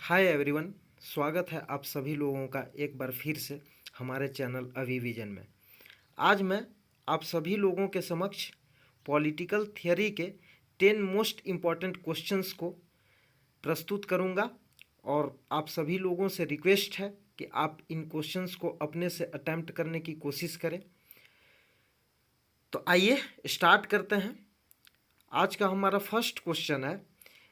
Hi everyone, स्वागत है आप सभी लोगों का एक बार फिर से हमारे चैनल अभिविजन में। आज मैं आप सभी लोगों के समक्ष पॉलिटिकल थियरी के 10 मोस्ट इम्पॉर्टेंट क्वेश्चंस को प्रस्तुत करूंगा और आप सभी लोगों से रिक्वेस्ट है कि आप इन क्वेश्चंस को अपने से अटेम्प्ट करने की कोशिश करें। तो आइए स्टार्ट करते हैं। आज का हमारा फर्स्ट क्वेश्चन है,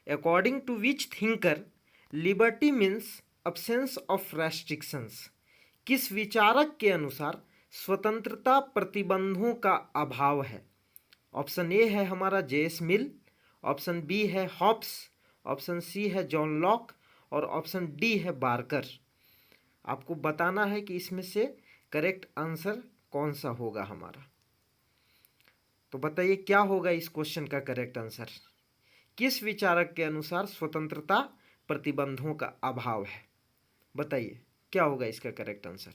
according to which thinker liberty means absence of restrictions. किस विचारक के अनुसार स्वतंत्रता प्रतिबंधों का अभाव है? ऑप्शन ए है हमारा जेएस मिल, ऑप्शन बी है हॉब्स, ऑप्शन सी है जॉन लॉक और ऑप्शन डी है बार्कर। आपको बताना है कि इसमें से करेक्ट आंसर कौन सा होगा हमारा। तो बताइए क्या होगा इस क्वेश्चन का करेक्ट आंसर। किस विचारक के अनुसार स्वतंत्रता प्रतिबंधों का अभाव है? बताइए क्या होगा इसका करेक्ट आंसर।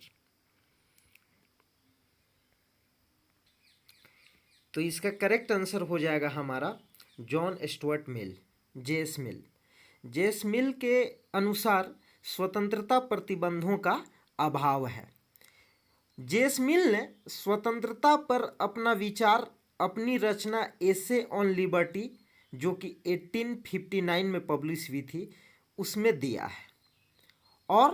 तो इसका करेक्ट आंसर हो जाएगा हमारा जॉन स्टुअर्ट मिल, जेएस मिल। जेएस मिल के अनुसार स्वतंत्रता प्रतिबंधों का अभाव है। जेएस मिल ने स्वतंत्रता पर अपना विचार अपनी रचना एसे ऑन लिबर्टी जो कि 1859 में पब्लिश हुई थी उसमें दिया है। और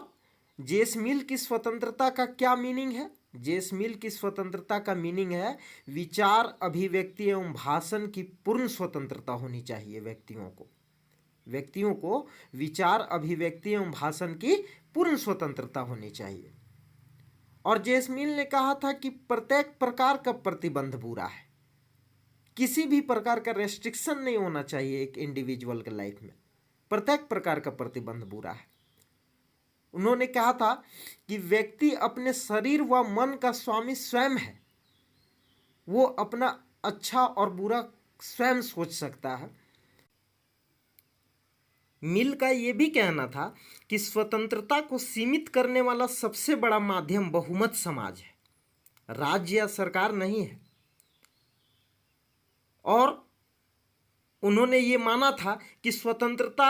जेएस मिल की स्वतंत्रता का क्या मीनिंग है? जेएस मिल की स्वतंत्रता का मीनिंग है विचार अभिव्यक्ति एवं भाषण की पूर्ण स्वतंत्रता होनी चाहिए। व्यक्तियों को विचार अभिव्यक्ति एवं भाषण की पूर्ण स्वतंत्रता होनी चाहिए। और जेएस मिल ने कहा था कि प्रत्येक प्रकार का प्रतिबंध बुरा है, किसी भी प्रकार का रेस्ट्रिक्शन नहीं होना चाहिए एक इंडिविजुअल के लाइफ में। प्रत्येक प्रकार का प्रतिबंध बुरा है। उन्होंने कहा था कि व्यक्ति अपने शरीर व मन का स्वामी स्वयं है, वो अपना अच्छा और बुरा स्वयं सोच सकता है। मिल का ये भी कहना था कि स्वतंत्रता को सीमित करने वाला सबसे बड़ा माध्यम बहुमत समाज है, राज्य या सरकार नहीं है। और उन्होंने ये माना था कि स्वतंत्रता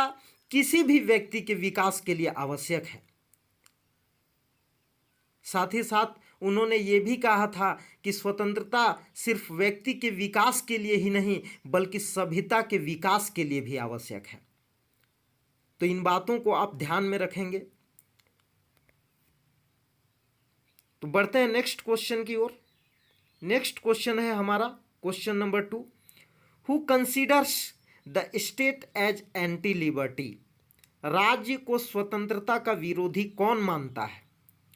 किसी भी व्यक्ति के विकास के लिए आवश्यक है। साथ ही साथ उन्होंने ये भी कहा था कि स्वतंत्रता सिर्फ व्यक्ति के विकास के लिए ही नहीं बल्कि सभ्यता के विकास के लिए भी आवश्यक है। तो इन बातों को आप ध्यान में रखेंगे। तो बढ़ते हैं नेक्स्ट क्वेश्चन की ओर। नेक्स्ट क्वेश्चन है हमारा question number 2, who considers the state as anti liberty. राज्य को स्वतंत्रता का विरोधी कौन मानता है?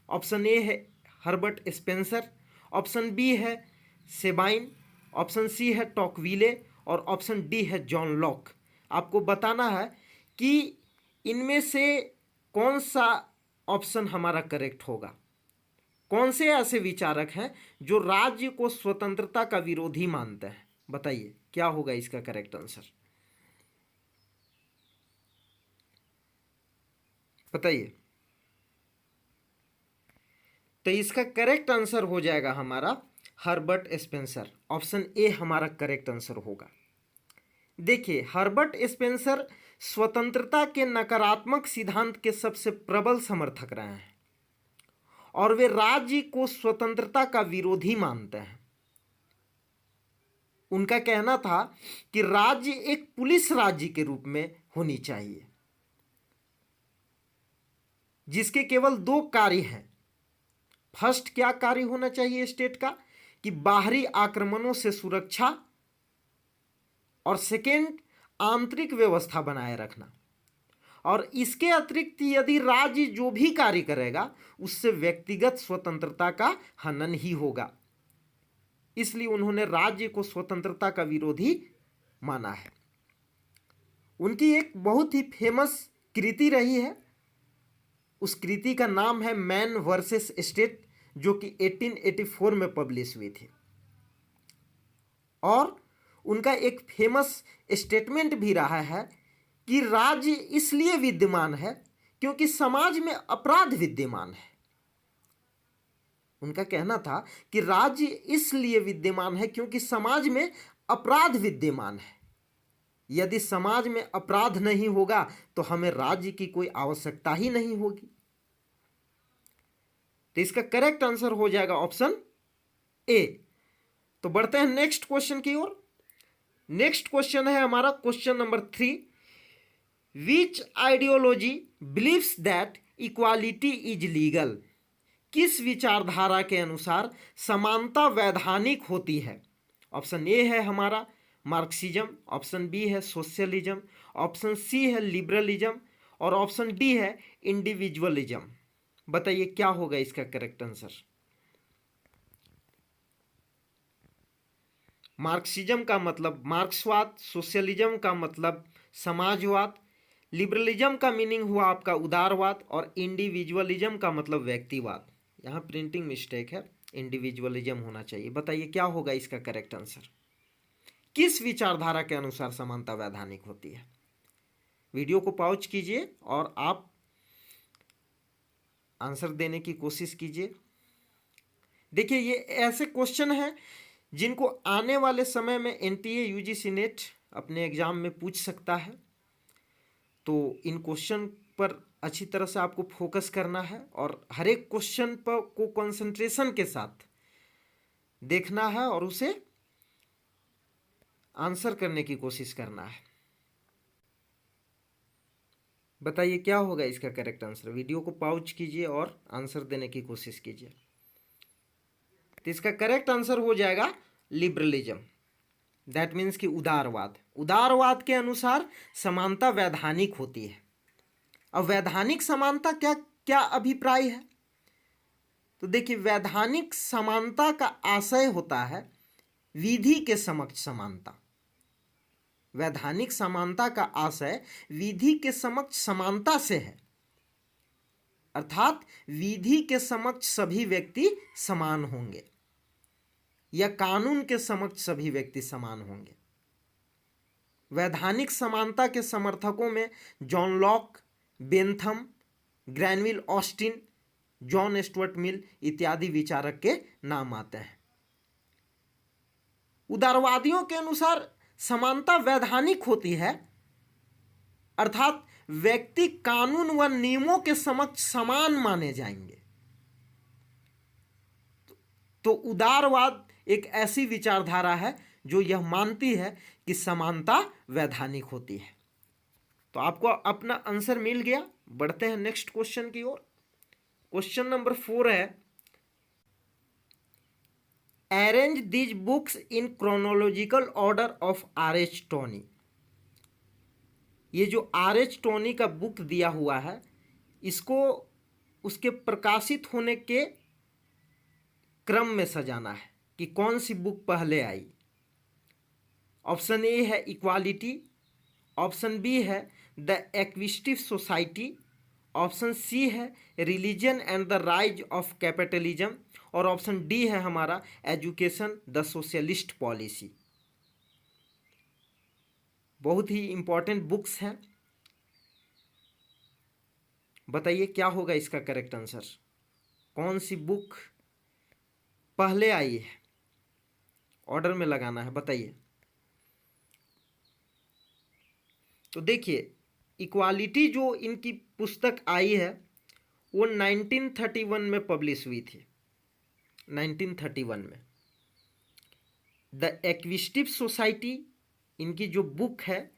ऑप्शन ए है हर्बर्ट स्पेंसर, ऑप्शन बी है सेबाइन, ऑप्शन सी है टॉकविले और ऑप्शन डी है जॉन लॉक। आपको बताना है कि इनमें से कौन सा ऑप्शन हमारा करेक्ट होगा। कौन से ऐसे विचारक हैं जो राज्य को स्वतंत्रता का विरोधी मानते हैं? बताइए क्या होगा इसका करेक्ट आंसर। बताइए। तो इसका करेक्ट आंसर हो जाएगा हमारा हर्बर्ट स्पेंसर। ऑप्शन ए हमारा करेक्ट आंसर होगा। देखिए, हर्बर्ट स्पेंसर स्वतंत्रता के नकारात्मक सिद्धांत के सबसे प्रबल समर्थक रहे हैं और वे राज्य को स्वतंत्रता का विरोधी मानते हैं। उनका कहना था कि राज्य एक पुलिस राज्य के रूप में होनी चाहिए जिसके केवल 2 कार्य हैं। फर्स्ट क्या कार्य होना चाहिए स्टेट का कि बाहरी आक्रमणों से सुरक्षा, और सेकेंड आंतरिक व्यवस्था बनाए रखना। और इसके अतिरिक्त यदि राज्य जो भी कार्य करेगा उससे व्यक्तिगत स्वतंत्रता का हनन ही होगा। इसलिए उन्होंने राज्य को स्वतंत्रता का विरोधी माना है। उनकी एक बहुत ही फेमस कृति रही है, उस कृति का नाम है मैन वर्सेस स्टेट, जो कि 1884 में पब्लिश हुई थी। और उनका एक फेमस स्टेटमेंट भी रहा है कि राज्य इसलिए विद्यमान है क्योंकि समाज में अपराध विद्यमान है। उनका कहना था कि राज्य इसलिए विद्यमान है क्योंकि समाज में अपराध विद्यमान है। यदि समाज में अपराध नहीं होगा तो हमें राज्य की कोई आवश्यकता ही नहीं होगी। तो इसका करेक्ट आंसर हो जाएगा ऑप्शन ए। तो बढ़ते हैं नेक्स्ट क्वेश्चन की ओर। नेक्स्ट क्वेश्चन है हमारा question number 3। Which ideology believes that equality is legal? किस विचारधारा के अनुसार समानता वैधानिक होती है? ऑप्शन ए है हमारा मार्क्सिज्म, ऑप्शन बी है सोशलिज्म, ऑप्शन सी है लिबरलिज्म और ऑप्शन डी है इंडिविजुअलिज्म। बताइए क्या होगा इसका करेक्ट आंसर। मार्क्सिज्म का मतलब मार्क्सवाद, सोशलिज्म का मतलब समाजवाद, लिबरलिज्म का मीनिंग हुआ आपका उदारवाद और इंडिविजुअलिज्म का मतलब व्यक्तिवाद। यहाँ प्रिंटिंग मिस्टेक है, इंडिविजुअलिज्म होना चाहिए। बताइए क्या होगा इसका करेक्ट आंसर। किस विचारधारा के अनुसार समानता वैधानिक होती है? वीडियो को पॉज कीजिए और आप आंसर देने की कोशिश कीजिए। देखिए ये ऐसे क्वेश्चन हैं जिनको आने वाले समय में एनटीए यूजीसी नेट अपने एग्जाम में पूछ सकता है। तो इन क्वेश्चन पर अच्छी तरह से आपको फोकस करना है और हर एक क्वेश्चन पर को कंसंट्रेशन के साथ देखना है और उसे आंसर करने की कोशिश करना है। बताइए क्या होगा इसका करेक्ट आंसर। वीडियो को पॉज कीजिए और आंसर देने की कोशिश कीजिए। तो इसका करेक्ट आंसर हो जाएगा लिबरलिज्म। दैट मीन्स कि उदारवाद। उदारवाद के अनुसार समानता वैधानिक होती है। अब वैधानिक समानता क्या क्या अभिप्राय है? तो देखिए वैधानिक समानता का आशय होता है विधि के समक्ष समानता। वैधानिक समानता का आशय विधि के समक्ष समानता से है, अर्थात विधि के समक्ष सभी व्यक्ति समान होंगे या कानून के समक्ष सभी व्यक्ति समान होंगे। वैधानिक समानता के समर्थकों में John Locke, Bentham, Granville Austin, John Stuart Mill इत्यादि विचारक के नाम आते हैं। उदारवादियों के अनुसार समानता वैधानिक होती है, अर्थात व्यक्ति कानून व नियमों के समक्ष समान माने जाएंगे। तो उदारवाद एक ऐसी विचारधारा है जो यह मानती है कि समानता वैधानिक होती है। तो आपको अपना आंसर मिल गया। बढ़ते हैं नेक्स्ट क्वेश्चन की ओर। क्वेश्चन नंबर 4 है arrange these books in chronological order of R H. Tawney. ये जो आर.एच. टोनी का बुक दिया हुआ है इसको उसके प्रकाशित होने के क्रम में सजाना है कि कौन सी बुक पहले आई। ऑप्शन ए है इक्वालिटी, ऑप्शन बी है the acquisitive society, option C है religion and the rise of capitalism और ऑप्शन डी है हमारा एजुकेशन द सोशलिस्ट पॉलिसी। बहुत ही इंपॉर्टेंट बुक्स हैं। बताइए क्या होगा इसका करेक्ट आंसर। कौन सी बुक पहले आई है? ऑर्डर में लगाना है। बताइए। तो देखिए इक्वालिटी जो इनकी पुस्तक आई है वो 1931 में पब्लिश हुई थी। 1931 में। द एक्विजिटिव सोसाइटी इनकी जो बुक है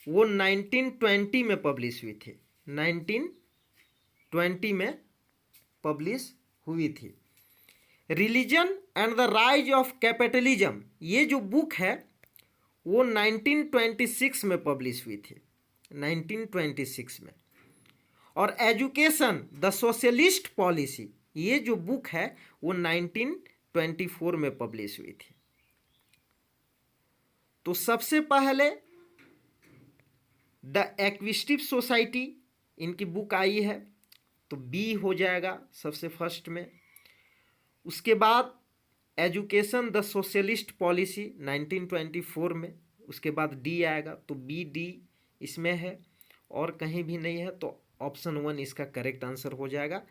वो 1920 में पब्लिश हुई थी। 1920 में पब्लिश हुई थी। Religion and the rise of capitalism ये जो बुक है वो 1926 में पब्लिश हुई थी। 1926 में। और एजुकेशन द सोशलिस्ट पॉलिसी ये जो बुक है वो 1924 में पब्लिश हुई थी। तो सबसे पहले द एक्विजिटिव सोसाइटी इनकी बुक आई है तो बी हो जाएगा सबसे फर्स्ट में। उसके बाद एजुकेशन द सोशलिस्ट पॉलिसी 1924 में। उसके बाद डी आएगा तो बी डी इसमें है और कहीं भी नहीं है तो ऑप्शन 1 इसका करेक्ट आंसर हो जाएगा।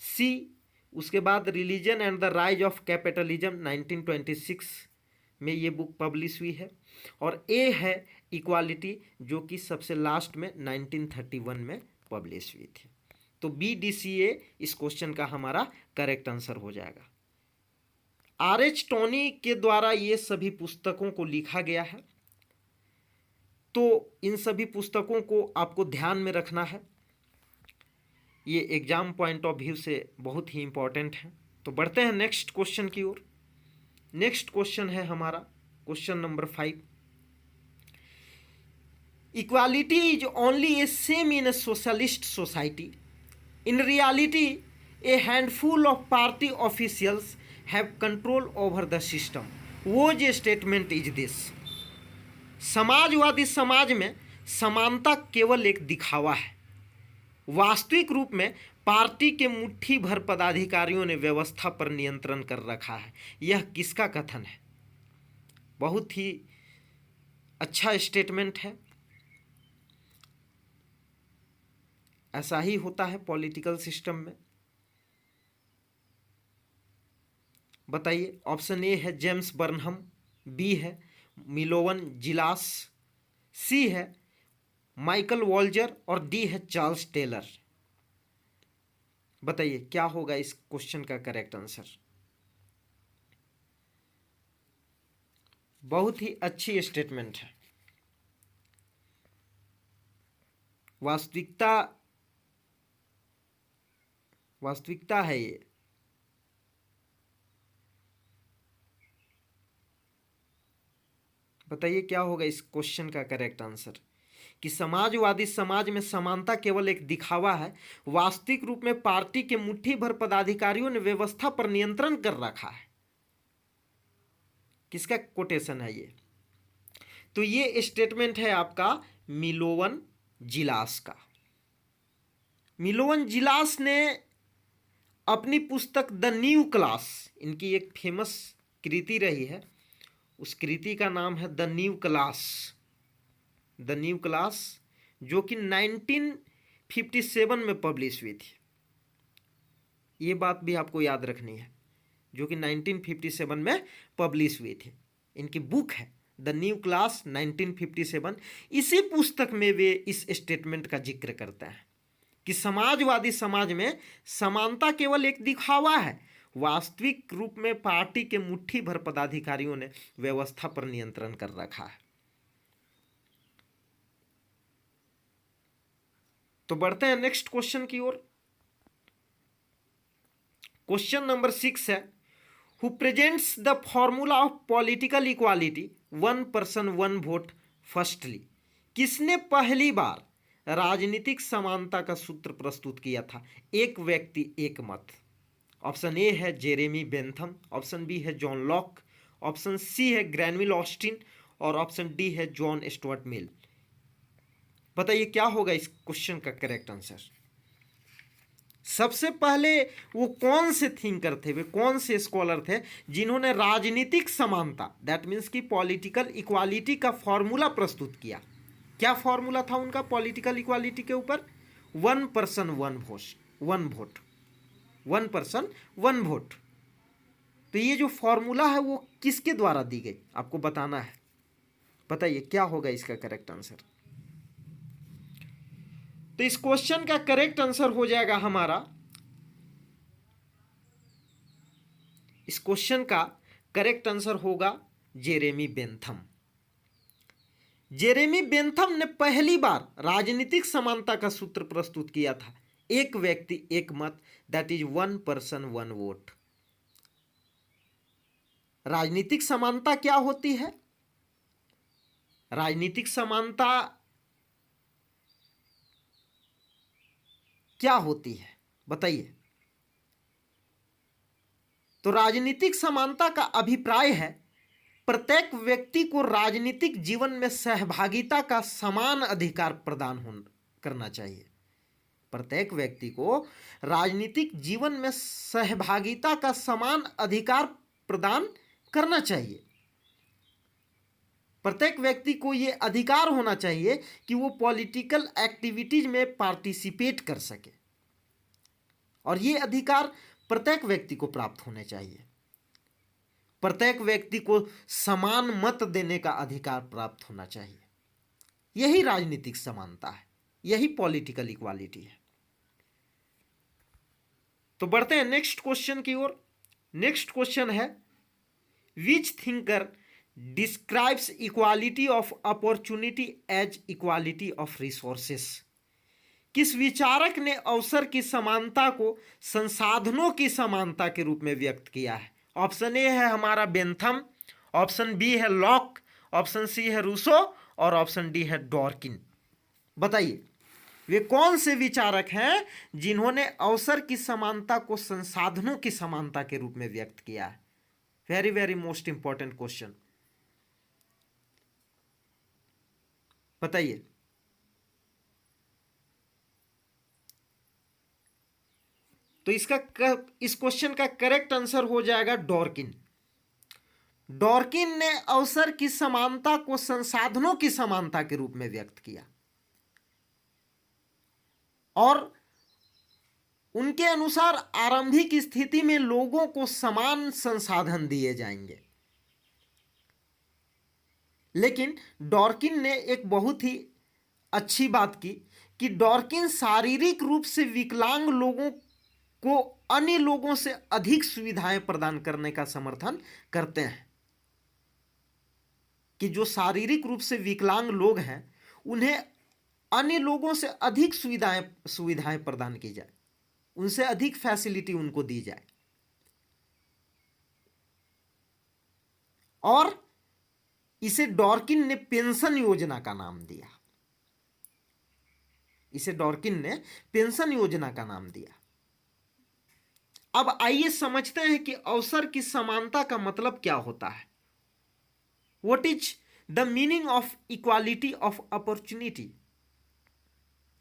सी उसके बाद religion and the rise of capitalism 1926 में ये बुक पब्लिश हुई है। और ए है इक्वालिटी, जो कि सबसे लास्ट में 1931 में पब्लिश हुई थी। तो BDCA इस क्वेश्चन का हमारा करेक्ट आंसर हो जाएगा। RH टोनी के द्वारा ये सभी पुस्तकों को लिखा गया है, तो इन सभी पुस्तकों को आपको ध्यान में रखना है, ये एग्जाम पॉइंट ऑफ व्यू से बहुत ही इंपॉर्टेंट है। तो बढ़ते हैं नेक्स्ट क्वेश्चन की ओर। नेक्स्ट क्वेश्चन है हमारा question number 5। Equality is only A same in A socialist society, in reality A handful of party officials have control over the system, वो जो स्टेटमेंट इज दिस। समाजवादी समाज में समानता केवल एक दिखावा है, वास्तविक रूप में पार्टी के मुट्ठी भर पदाधिकारियों ने व्यवस्था पर नियंत्रण कर रखा है। यह किसका कथन है? बहुत ही अच्छा स्टेटमेंट है। ऐसा ही होता है पॉलिटिकल सिस्टम में। बताइए। ऑप्शन ए है जेम्स बर्नहम, बी है मिलोवन जिलास, सी है माइकल वॉल्जर और डी है चार्ल्स टेलर। बताइए क्या होगा इस क्वेश्चन का करेक्ट आंसर। बहुत ही अच्छी स्टेटमेंट है। वास्तविकता है ये। बताइए क्या होगा इस क्वेश्चन का करेक्ट आंसर कि समाजवादी समाज में समानता केवल एक दिखावा है, वास्तविक रूप में पार्टी के मुट्ठी भर पदाधिकारियों ने व्यवस्था पर नियंत्रण कर रखा है। किसका कोटेशन है ये? तो ये स्टेटमेंट है आपका मिलोवन जिलास का। मिलोवन जिलास ने अपनी पुस्तक द न्यू क्लास, इनकी एक फेमस कृति रही है, उस कृति का नाम है the new class. The new class जो कि 1957 में पब्लिश हुई थी। ये बात भी आपको याद रखनी है, जो कि 1957 में पब्लिश हुई थी। इनकी बुक है द न्यू क्लास 1957। इसी पुस्तक में वे इस स्टेटमेंट का जिक्र करते हैं कि समाजवादी समाज में समानता केवल एक दिखावा है, वास्तविक रूप में पार्टी के मुट्ठी भर पदाधिकारियों ने व्यवस्था पर नियंत्रण कर रखा है। तो बढ़ते हैं नेक्स्ट क्वेश्चन की ओर। क्वेश्चन नंबर 6 है, who presents the formula of political equality 1 person 1 vote firstly. किसने पहली बार राजनीतिक समानता का सूत्र प्रस्तुत किया था? एक व्यक्ति एक मत। ऑप्शन ए है जेरेमी बेंथम, ऑप्शन बी है जॉन लॉक, ऑप्शन सी है ग्रैनविल ऑस्टिन और ऑप्शन डी है जॉन स्टुअर्ट मिल। बताइए क्या होगा इस क्वेश्चन का करेक्ट आंसर। सबसे पहले वो कौन से थिंकर थे, वे कौन से स्कॉलर थे जिन्होंने राजनीतिक समानता, दैट मीन्स की पॉलिटिकल इक्वालिटी का फॉर्मूला प्रस्तुत किया? क्या फॉर्मूला था उनका पॉलिटिकल इक्वालिटी के ऊपर? 1 पर्सन 1 वोट, 1 पर्सन 1 वोट। तो ये जो फॉर्मूला है वो किसके द्वारा दी गई, आपको बताना है। बताइए क्या होगा इसका करेक्ट आंसर। तो इस क्वेश्चन का करेक्ट आंसर हो जाएगा हमारा, इस क्वेश्चन का करेक्ट आंसर होगा जेरेमी बेंथम। जेरेमी बेंथम ने पहली बार राजनीतिक समानता का सूत्र प्रस्तुत किया था, एक व्यक्ति एक मत, दैट इज 1 पर्सन 1 वोट। राजनीतिक समानता क्या होती है? राजनीतिक समानता क्या होती है बताइए। तो राजनीतिक समानता का अभिप्राय है प्रत्येक व्यक्ति को राजनीतिक जीवन में सहभागिता का समान अधिकार प्रदान करना चाहिए। प्रत्येक व्यक्ति को राजनीतिक जीवन में सहभागिता का समान अधिकार प्रदान करना चाहिए। प्रत्येक व्यक्ति को यह अधिकार होना चाहिए कि वो पॉलिटिकल एक्टिविटीज में पार्टिसिपेट कर सके, और ये अधिकार प्रत्येक व्यक्ति को प्राप्त होने चाहिए। प्रत्येक व्यक्ति को समान मत देने का अधिकार प्राप्त होना चाहिए। यही राजनीतिक समानता है, यही पॉलिटिकल इक्वालिटी है। तो बढ़ते हैं नेक्स्ट क्वेश्चन की ओर। नेक्स्ट क्वेश्चन है, which thinker describes equality of opportunity as equality of resources? किस विचारक ने अवसर की समानता को संसाधनों की समानता के रूप में व्यक्त किया है? ऑप्शन ए है हमारा बेंथम, ऑप्शन बी है लॉक, ऑप्शन सी है रूसो और ऑप्शन डी है डॉर्किन। बताइए वे कौन से विचारक हैं जिन्होंने अवसर की समानता को संसाधनों की समानता के रूप में व्यक्त किया है? Very very most important question, बताइए। तो इस क्वेश्चन का करेक्ट आंसर हो जाएगा डॉर्किन। डॉर्किन ने अवसर की समानता को संसाधनों की समानता के रूप में व्यक्त किया और उनके अनुसार आरंभिक स्थिति में लोगों को समान संसाधन दिए जाएंगे। लेकिन डॉर्किन ने एक बहुत ही अच्छी बात की कि डॉर्किन शारीरिक रूप से विकलांग लोगों को अन्य लोगों से अधिक सुविधाएं प्रदान करने का समर्थन करते हैं, कि जो शारीरिक रूप से विकलांग लोग हैं उन्हें अन्य लोगों से अधिक सुविधाएं प्रदान की जाए, उनसे अधिक फैसिलिटी उनको दी जाए। और इसे डॉर्किन ने पेंशन योजना का नाम दिया। इसे डॉर्किन ने पेंशन योजना का नाम दिया। अब आइए समझते हैं कि अवसर की समानता का मतलब क्या होता है। What is the meaning of equality of opportunity?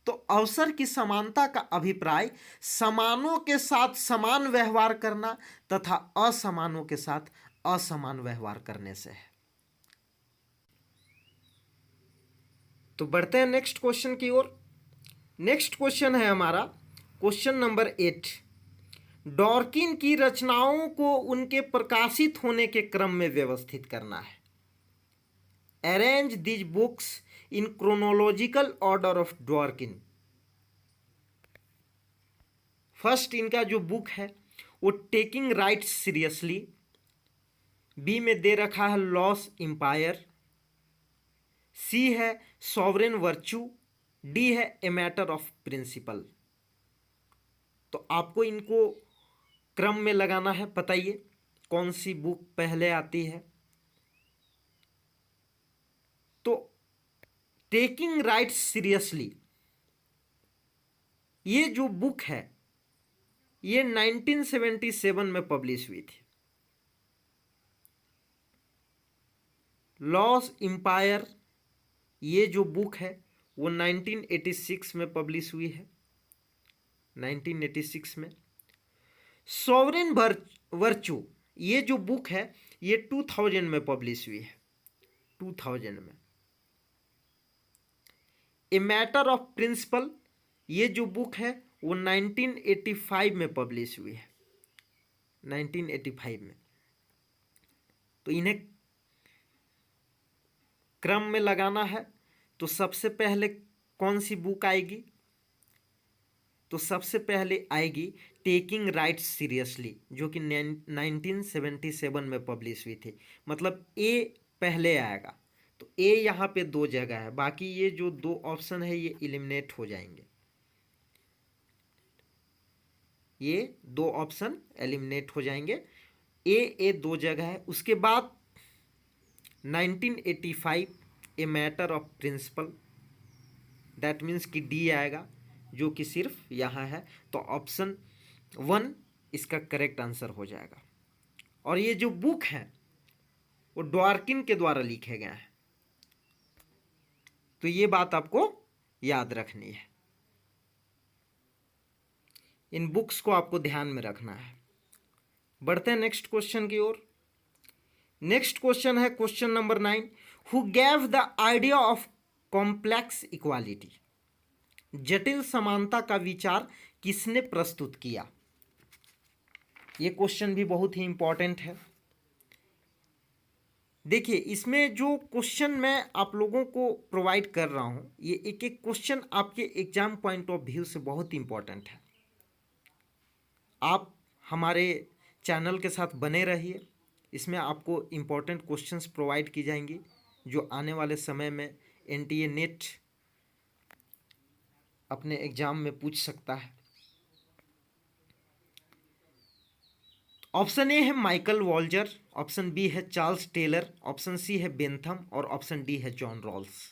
तो अवसर की समानता का अभिप्राय समानों के साथ समान व्यवहार करना तथा असमानों के साथ असमान व्यवहार करने से है। तो बढ़ते हैं नेक्स्ट क्वेश्चन की ओर। नेक्स्ट क्वेश्चन है हमारा क्वेश्चन नंबर 8। डॉर्किन की रचनाओं को उनके प्रकाशित होने के क्रम में व्यवस्थित करना है। Arrange these books in chronological order of Dworkin. First इनका जो बुक है वो टेकिंग राइट्स सीरियसली, बी में दे रखा है लॉस एम्पायर, सी है सॉवरेन वर्च्यू, डी है ए मैटर ऑफ प्रिंसिपल। तो आपको इनको क्रम में लगाना है। बताइए कौन सी बुक पहले आती है। तो टेकिंग राइट्स सीरियसली ये जो बुक है ये 1977 में पब्लिश हुई थी। लॉस एम्पायर ये जो बुक है वो 1986 में पब्लिश हुई है, 1986 में। सॉवरेन वर्च्यू ये जो बुक है ये 2000 में पब्लिश हुई है, 2000 में। ए मैटर ऑफ प्रिंसिपल ये जो बुक है वो 1985 में पब्लिश हुई है, 1985 में। तो इन्हें क्रम में लगाना है। तो सबसे पहले कौन सी बुक आएगी? तो सबसे पहले आएगी टेकिंग राइट्स सीरियसली जो कि 1977 में पब्लिश हुई थी। मतलब ए पहले आएगा। तो ए यहाँ पे दो जगह है, बाकी ये जो दो ऑप्शन है ये एलिमिनेट हो जाएंगे, ये दो ऑप्शन एलिमिनेट हो जाएंगे। ए दो जगह है। उसके बाद 1985 a matter of principle, that means कि डी आएगा जो कि सिर्फ यहाँ है। तो ऑप्शन 1 इसका करेक्ट आंसर हो जाएगा। और ये जो बुक है वो डॉर्किन के द्वारा लिखे गए हैं। तो ये बात आपको याद रखनी है, इन बुक्स को आपको ध्यान में रखना है। बढ़ते हैं नेक्स्ट क्वेश्चन की ओर। नेक्स्ट क्वेश्चन है question number 9। Who gave the idea of complex equality? जटिल समानता का विचार किसने प्रस्तुत किया? ये क्वेश्चन भी बहुत ही इंपॉर्टेंट है। देखिए, इसमें जो क्वेश्चन मैं आप लोगों को प्रोवाइड कर रहा हूँ, ये एक एक क्वेश्चन आपके एग्जाम पॉइंट ऑफ व्यू से बहुत इंपॉर्टेंट है। आप हमारे चैनल के साथ बने रहिए, इसमें आपको इम्पोर्टेंट क्वेश्चंस प्रोवाइड की जाएंगी जो आने वाले समय में एनटीए नेट अपने एग्जाम में पूछ सकता है। ऑप्शन ए है माइकल वॉल्जर, ऑप्शन बी है चार्ल्स टेलर, ऑप्शन सी है बेंथम और ऑप्शन डी है जॉन रॉल्स।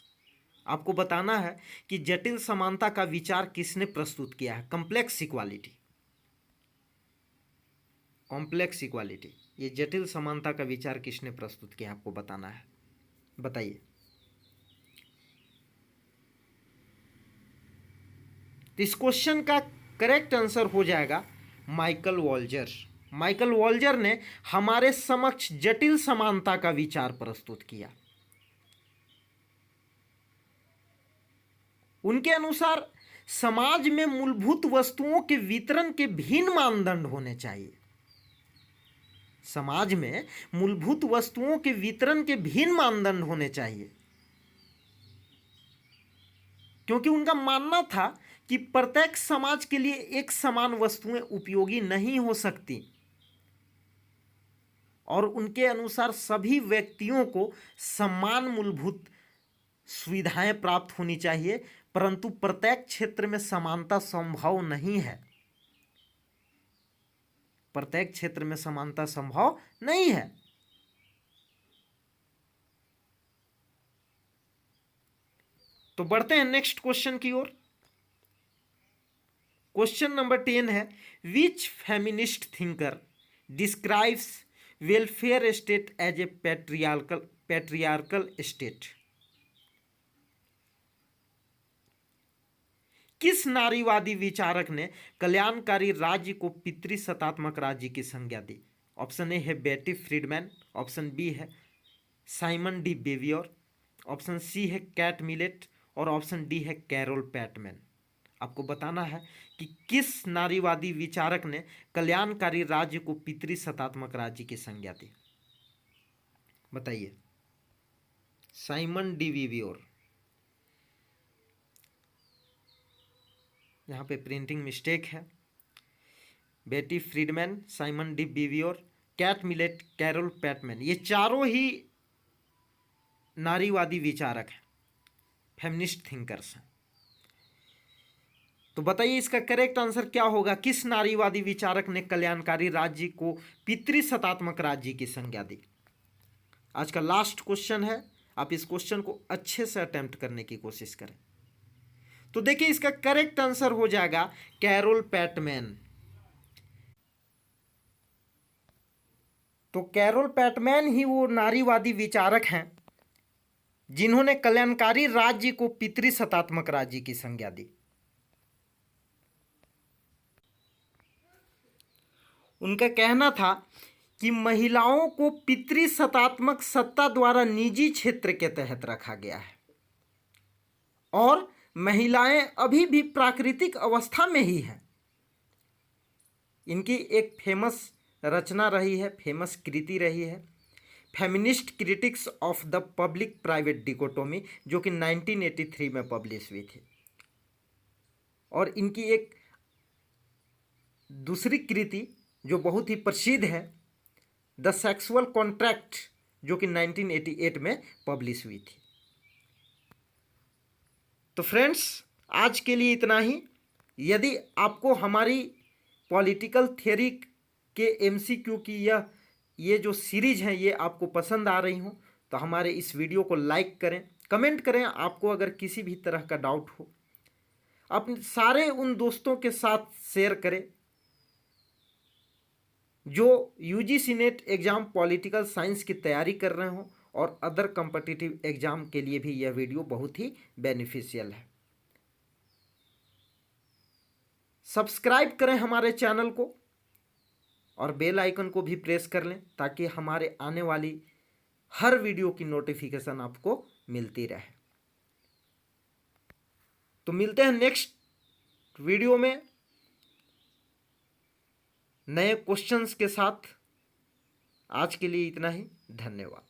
आपको बताना है कि जटिल समानता का विचार किसने प्रस्तुत किया है। कॉम्प्लेक्स इक्वालिटी, कॉम्प्लेक्स इक्वालिटी, ये जटिल समानता का विचार किसने प्रस्तुत किया, आपको बताना है। बताइए। तो इस क्वेश्चन का करेक्ट आंसर हो जाएगा माइकल वॉल्जर। माइकल वॉल्जर ने हमारे समक्ष जटिल समानता का विचार प्रस्तुत किया। उनके अनुसार समाज में मूलभूत वस्तुओं के वितरण के भिन्न मानदंड होने चाहिए। समाज में मूलभूत वस्तुओं के वितरण के भिन्न मानदंड होने चाहिए, क्योंकि उनका मानना था कि प्रत्येक समाज के लिए एक समान वस्तुएं उपयोगी नहीं हो सकती और उनके अनुसार सभी व्यक्तियों को समान मूलभूत सुविधाएं प्राप्त होनी चाहिए, परंतु प्रत्येक क्षेत्र में समानता संभव नहीं है। प्रत्येक क्षेत्र में समानता संभव नहीं है। तो बढ़ते हैं नेक्स्ट क्वेश्चन की ओर। क्वेश्चन नंबर 10 है, which feminist thinker describes welfare state as a patriarchal state. किस नारीवादी विचारक ने कल्याणकारी राज्य को पितृसत्तात्मक राज्य की संज्ञा दी। ऑप्शन ए है बेटी फ्रीडमैन, ऑप्शन बी है साइमन डी बेवियर, ऑप्शन सी है कैट मिलेट और ऑप्शन डी है कैरोल पैटमैन। आपको बताना है कि किस नारीवादी विचारक ने कल्याणकारी राज्य को पितृसत्तात्मक राज्य की संज्ञा दी। बताइए। साइमन डी बेवियर, यहाँ पे प्रिंटिंग मिस्टेक है। Betty Friedman, Simone de Beauvoir, Kate Millett, Carole Pateman, ये चारों ही नारीवादी विचारक हैं, फेमिनिस्ट थिंकर्स हैं। तो बताइए इसका करेक्ट आंसर क्या होगा। किस नारीवादी विचारक ने कल्याणकारी राज्य को पितृसत्तात्मक राज्य की संज्ञा दी। आज का लास्ट क्वेश्चन है, आप इस क्वेश्चन को अच्छे से अटेम्प्ट करने की कोशिश करें। तो देखिए इसका करेक्ट आंसर हो जाएगा कैरोल पैटमैन। तो कैरोल पैटमैन ही वो नारीवादी विचारक हैं जिन्होंने कल्याणकारी राज्य को पितृसत्तात्मक राज्य की संज्ञा दी। उनका कहना था कि महिलाओं को पितृसत्तात्मक सत्ता द्वारा निजी क्षेत्र के तहत रखा गया है और महिलाएं अभी भी प्राकृतिक अवस्था में ही हैं। इनकी एक फेमस रचना रही है, फेमस कृति रही है, feminist critiques of the public private dichotomy, जो कि 1983 में पब्लिश हुई थी। और इनकी एक दूसरी कृति जो बहुत ही प्रसिद्ध है, द सेक्सुअल कॉन्ट्रैक्ट, जो कि 1988 में पब्लिश हुई थी। तो फ्रेंड्स आज के लिए इतना ही। यदि आपको हमारी पॉलिटिकल थियरी के एमसीक्यू की ये जो सीरीज हैं ये आपको पसंद आ रही हो तो हमारे इस वीडियो को लाइक करें, कमेंट करें। आपको अगर किसी भी तरह का डाउट हो अपने सारे उन दोस्तों के साथ शेयर करें जो UGC net exam political science की तैयारी कर रहे हो और अदर कॉम्पिटिटिव एग्ज़ाम के लिए भी यह वीडियो बहुत ही बेनिफिशियल है। सब्सक्राइब करें हमारे चैनल को और बेल आइकन को भी प्रेस कर लें ताकि हमारे आने वाली हर वीडियो की नोटिफिकेशन आपको मिलती रहे। तो मिलते हैं नेक्स्ट वीडियो में नए क्वेश्चंस के साथ। आज के लिए इतना ही, धन्यवाद।